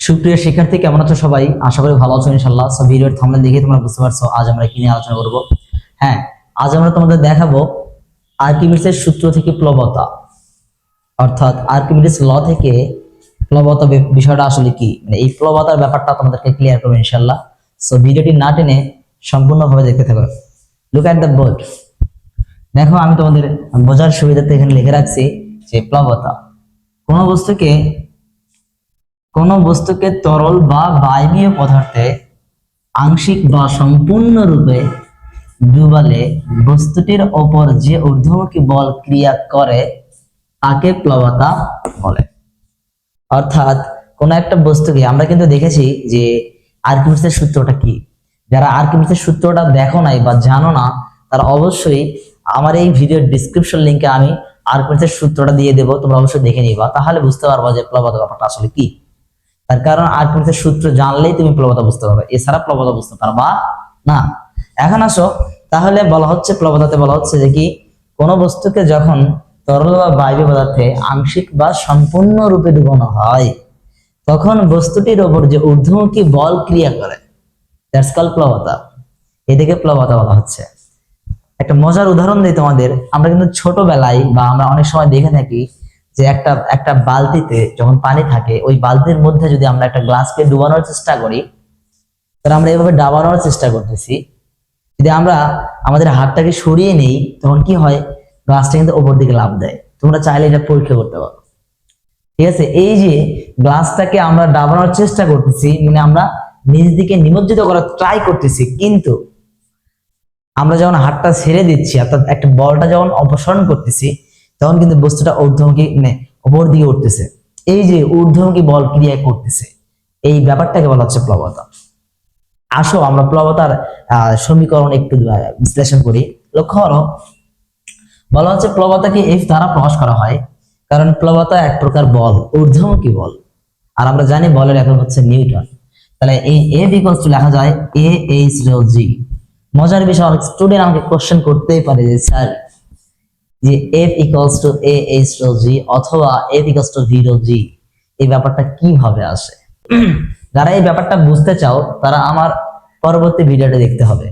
সুপ্রিয় শিক্ষার্থী, কেমন আছো সবাই? আশা করি ভালো আছো ইনশাআল্লাহ। সো ভিডিওর থাম্বনেল দেখে তোমরা বুঝতে পারছো আজ আমরা কি নিয়ে আলোচনা করব। হ্যাঁ, আজ আমরা তোমাদের দেখাবো আর্কিমিডিসের সূত্র থেকে প্লবতা, অর্থাৎ আর্কিমিডিস ল থেকে প্লবতা বিষয়টা আসলে কি, মানে এই প্লবতার ব্যাপারটা তোমাদেরকে ক্লিয়ার করবো ইনশাআল্লাহ। সো ভিডিওটি না টেনে সম্পূর্ণভাবে দেখতে থাকো। Look at the board. দেখো, আমি তোমাদের বোঝার সুবিধার্থে এখানে লিখে রাখছি যে প্লবতা কোন বস্তুকে তরল বা বায়বীয় পদার্থে আংশিক বা সম্পূর্ণরূপে ডুবালে বস্তুটির ওপর যে ঊর্ধ্বমুখী বল ক্রিয়া করে তাকে প্লবতা বলে। অর্থাৎ কোন একটা বস্তুকে আমরা কিন্তু দেখেছি যে আর্কিমিডিসের সূত্রটা কি। যারা আর্কিমিডিসের সূত্রটা দেখো নাই বা জানো না, তারা অবশ্যই আমার এই ভিডিওর ডেসক্রিপশন লিংকে আমি আর্কিমিডিসের সূত্রটা দিয়ে দেবো, তোমরা অবশ্যই দেখে নিবা, তাহলে বুঝতে পারবা যে প্লবতা ব্যাপারটা আসলে কি। তার কারণ আর্কিমিডিসের সূত্র জানলেই তুমি প্লবতা বুঝতে পারবে, এছাড়া প্লবতা বুঝতে পারবা না। এখন আসো, তাহলে বলা হচ্ছে প্লবতাতে বলা হচ্ছে যে কি, কোন বস্তুকে যখন তরল বা বায়বীয় পদার্থে আংশিক বা সম্পূর্ণ রূপে ডুবানো হয় তখন বস্তুটির ওপর যে ঊর্ধ্বমুখী বল ক্রিয়া করে, দ্যাটস কল্ড প্লবতা। এদিকে প্লবতা বলা হচ্ছে। একটা মজার উদাহরণ দিই তোমাদের। আমরা কিন্তু ছোটবেলায় বা আমরা অনেক সময় দেখে থাকি যে একটা বালতিতে যখন পানি থাকে, ওই বালতির মধ্যে যদি আমরা একটা গ্লাসকে ডুবানোর চেষ্টা করি, তাহলে আমরা এভাবে ডাবানোর চেষ্টা করতেছি। যদি আমরা আমাদের হাতটাকে সরিয়ে নেই তখন কি হয়, গ্লাসটা কিন্তু ওপর দিকে লাফ দেয়। তোমরা চাইলে এটা পরীক্ষা করতে পারো, ঠিক আছে? এই যে গ্লাসটাকে আমরা ডাবানোর চেষ্টা করতেছি, মানে আমরা নিজ দিকে নিমজ্জিত করার ট্রাই করতেছি, কিন্তু আমরা যখন হাতটা ছেড়ে দিচ্ছি অর্থাৎ একটা বলটা যখন অপসারণ করতেছি তখন কিন্তু বস্তুটা ঊর্ধ্বমুখী মানে উপর দিকে উঠতেছে। এই যে ঊর্ধ্বমুখী বল ক্রিয়া করতেছে, এই ব্যাপারটাকে বলা হচ্ছে প্লবতা। আসো আমরা প্লবতার সমীকরণ একটু বিশ্লেষণ করি। লক্ষ্য করো, বলা হচ্ছে প্লবতাকে এফ দ্বারা প্রকাশ করা হয় কারণ প্লবতা এক প্রকার বল, ঊর্ধ্বমুখী বল, আর আমরা জানি বলের একক হচ্ছে নিউটন। তাহলে এই এফ ইকুয়ালস টু লেখা যায় এ এইচ রো জি। মজার বিষয়, অনেক স্টুডেন্ট আমাকে কোশ্চেন করতেই পারে যে স্যার, যে F equals to A H rho G অথবা F equals to V rho G, এই ব্যাপারটা কিভাবে আসে? যারা এই ব্যাপারটা বুঝতে চাও তারা আমার পরবর্তী ভিডিওটা দেখতে হবে,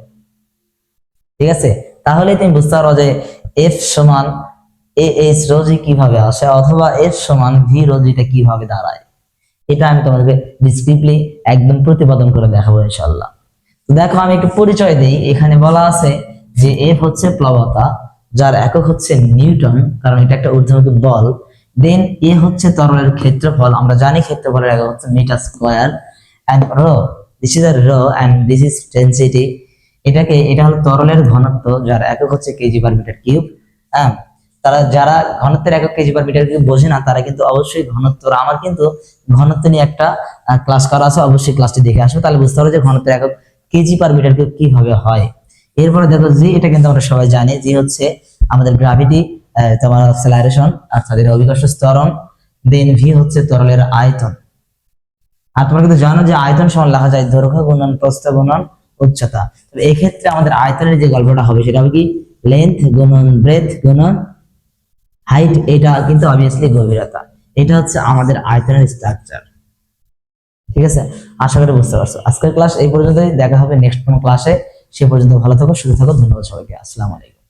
ঠিক আছে? তাহলে তুমি বুঝতে পারো যে এফ সমান এ এইচ রো জি কিভাবে আসে অথবা এফ সমান ভি রো জিটা কিভাবে দাঁড়ায়। এটা আমি তোমাদেরকে ডিসক্রিপ্টলি একদম প্রতিপাদন করে দেখাবো ইনশাআল্লাহ। তো দেখো, আমি একটু পরিচয় দেই। এখানে বলা আছে যে এফ হচ্ছে প্লবতা, যার একক হচ্ছে নিউটন, কারণ এটা একটা ঊর্ধ্বমুখী বল। দেন এ হচ্ছে তরলের ক্ষেত্রফল, আমরা জানি ক্ষেত্রফলের একক হচ্ছে metre square, and rho, this is a rho and this is density. এটা হলো তরলের ঘনত্ব, যার একক হচ্ছে কেজি পার মিটার কিউব। হ্যাঁ, যারা ঘনত্বের একক কেজি পার মিটার কিউব বোঝে না তারা কিন্তু অবশ্যই ঘনত্ব, আমার কিন্তু ঘনত্ব নিয়ে একটা ক্লাস করা আছে, অবশ্যই ক্লাসটি দেখে আসবে, তাহলে বুঝতে পারবে যে ঘনত্বের একক কেজি পার মিটার কিউব কিভাবে হয়। এরপরে দেখো জি, এটা কিন্তু আমরা সবাই জানি, জি হচ্ছে আমাদের গ্র্যাভিটি, তোমার অ্যাক্সেলারেশন অর্থাৎ এর অভিকর্ষ ত্বরণ। দেন ভি হচ্ছে তরলের আয়তন। আর তোমরা কিন্তু জানো যে আয়তন সমান লেখা যায় দৈর্ঘ্য গুণন প্রস্থ গুণন উচ্চতা। তবে এই ক্ষেত্রে আমাদের আয়তনের যে গল্পটা হবে সেটা হবে কি, লেন্থ গুণন ব্রেথ গুণন হাইট। এটা কিন্তু অবভিয়াসলি গভীরতা। এটা হচ্ছে আমাদের আয়তনের স্ট্রাকচার, ঠিক আছে? আশা করি বুঝতে পারছো। আজকের ক্লাস এই পর্যন্তই, দেখা হবে নেক্সট কোন ক্লাসে। সে পর্যন্ত ভালো থাকো, সুস্থ থাকো। ধন্যবাদ সবাইকে। আসসালামু আলাইকুম।